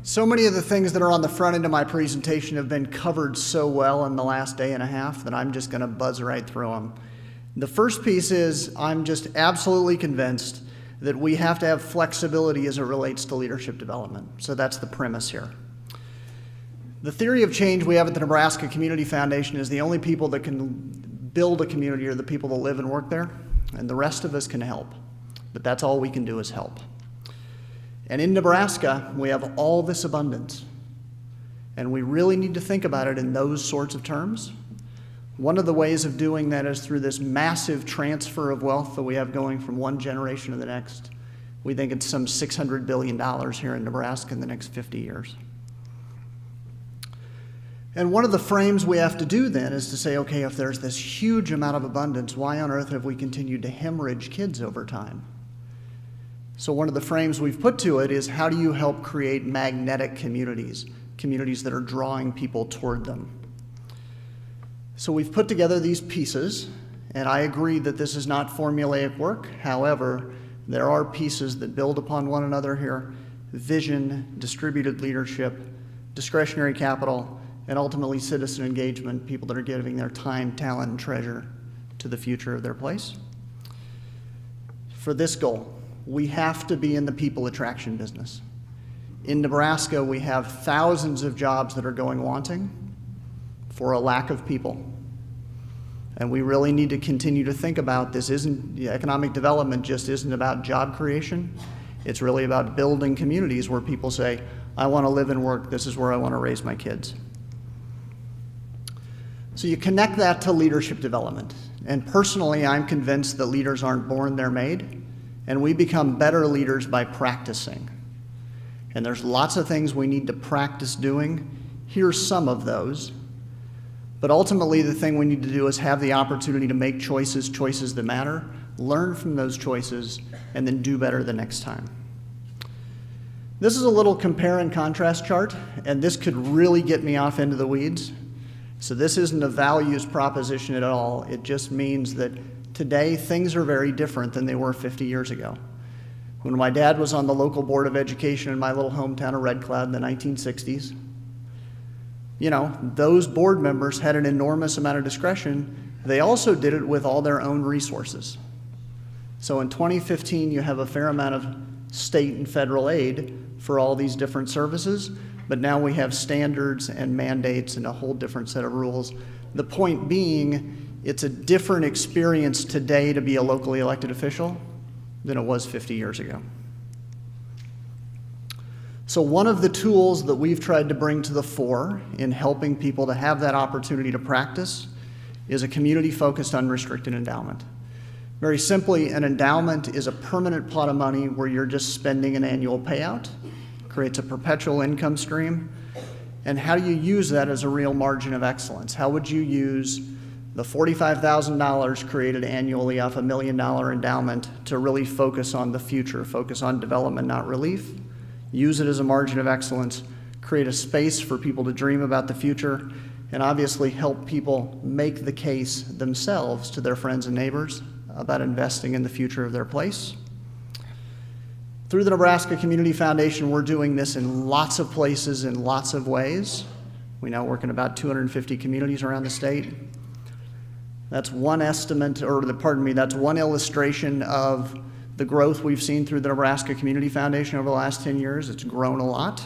So many of the things that are on the front end of my presentation have been covered so well in the last day and a half that I'm just going to buzz right through them. The first piece is I'm just absolutely convinced that we have to have flexibility as it relates to leadership development. So that's the premise here. The theory of change we have at the Nebraska Community Foundation is the only people that can build a community are the people that live and work there, and the rest of us can help. But that's all we can do is help. And in Nebraska, we have all this abundance, and we really need to think about it in those sorts of terms. One of the ways of doing that is through this massive transfer of wealth that we have going from one generation to the next. We think it's some $600 billion here in Nebraska in the next 50 years. And one of the frames we have to do then is to say, okay, if there's this huge amount of abundance, why on earth have we continued to hemorrhage kids over time? So one of the frames we've put to it is, how do you help create magnetic communities, communities that are drawing people toward them? So we've put together these pieces, and I agree that this is not formulaic work. However, there are pieces that build upon one another here: vision, distributed leadership, discretionary capital, and ultimately citizen engagement, people that are giving their time, talent, and treasure to the future of their place. For this goal, we have to be in the people attraction business. In Nebraska, we have thousands of jobs that are going wanting for a lack of people. And we really need to continue to think about this. Economic development just isn't about job creation. It's really about building communities where people say, I want to live and work, this is where I want to raise my kids. So you connect that to leadership development. And personally, I'm convinced that leaders aren't born, they're made. And we become better leaders by practicing. And there's lots of things we need to practice doing. Here's some of those. But ultimately, the thing we need to do is have the opportunity to make choices that matter, learn from those choices, and then do better the next time. This is a little compare and contrast chart, and this could really get me off into the weeds. So this isn't a values proposition at all. It just means that today, things are very different than they were 50 years ago. When my dad was on the local board of education in my little hometown of Red Cloud in the 1960s, those board members had an enormous amount of discretion. They also did it with all their own resources. So in 2015, you have a fair amount of state and federal aid for all these different services, but now we have standards and mandates and a whole different set of rules. The point being, it's a different experience today to be a locally elected official than it was 50 years ago. So one of the tools that we've tried to bring to the fore in helping people to have that opportunity to practice is a community-focused unrestricted endowment. Very simply, an endowment is a permanent pot of money where you're just spending an annual payout, creates a perpetual income stream. And how do you use that as a real margin of excellence? How would you use the $45,000 created annually off a $1 million endowment to really focus on the future, focus on development, not relief, use it as a margin of excellence, create a space for people to dream about the future, and obviously help people make the case themselves to their friends and neighbors about investing in the future of their place. Through the Nebraska Community Foundation, we're doing this in lots of places in lots of ways. We now work in about 250 communities around the state. That's one estimate, that's one illustration of the growth we've seen through the Nebraska Community Foundation over the last 10 years. It's grown a lot.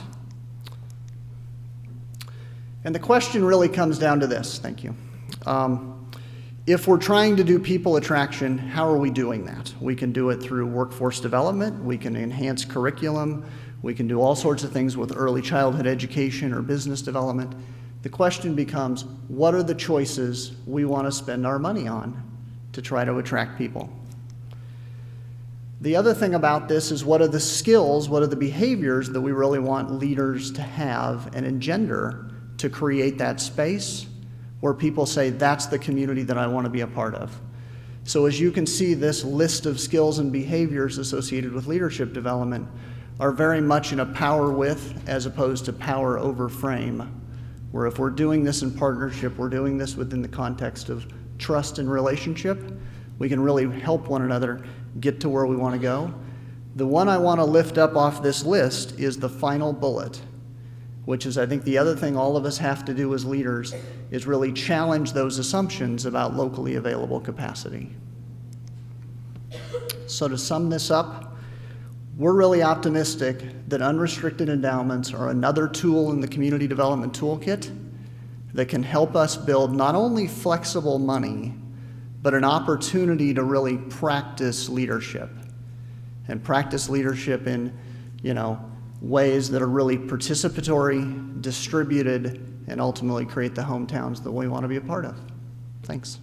And the question really comes down to this, thank you. If we're trying to do people attraction, how are we doing that? We can do it through workforce development, we can enhance curriculum, we can do all sorts of things with early childhood education or business development. The question becomes, what are the choices we want to spend our money on to try to attract people? The other thing about this is, what are the skills, what are the behaviors that we really want leaders to have and engender to create that space where people say, that's the community that I want to be a part of. So as you can see, this list of skills and behaviors associated with leadership development are very much in a power with as opposed to power over frame, where if we're doing this in partnership, we're doing this within the context of trust and relationship, we can really help one another get to where we want to go. The one I want to lift up off this list is the final bullet, which is, I think, the other thing all of us have to do as leaders is really challenge those assumptions about locally available capacity. So to sum this up, we're really optimistic that unrestricted endowments are another tool in the community development toolkit that can help us build not only flexible money, but an opportunity to really practice leadership, and practice leadership in, ways that are really participatory, distributed, and ultimately create the hometowns that we want to be a part of. Thanks.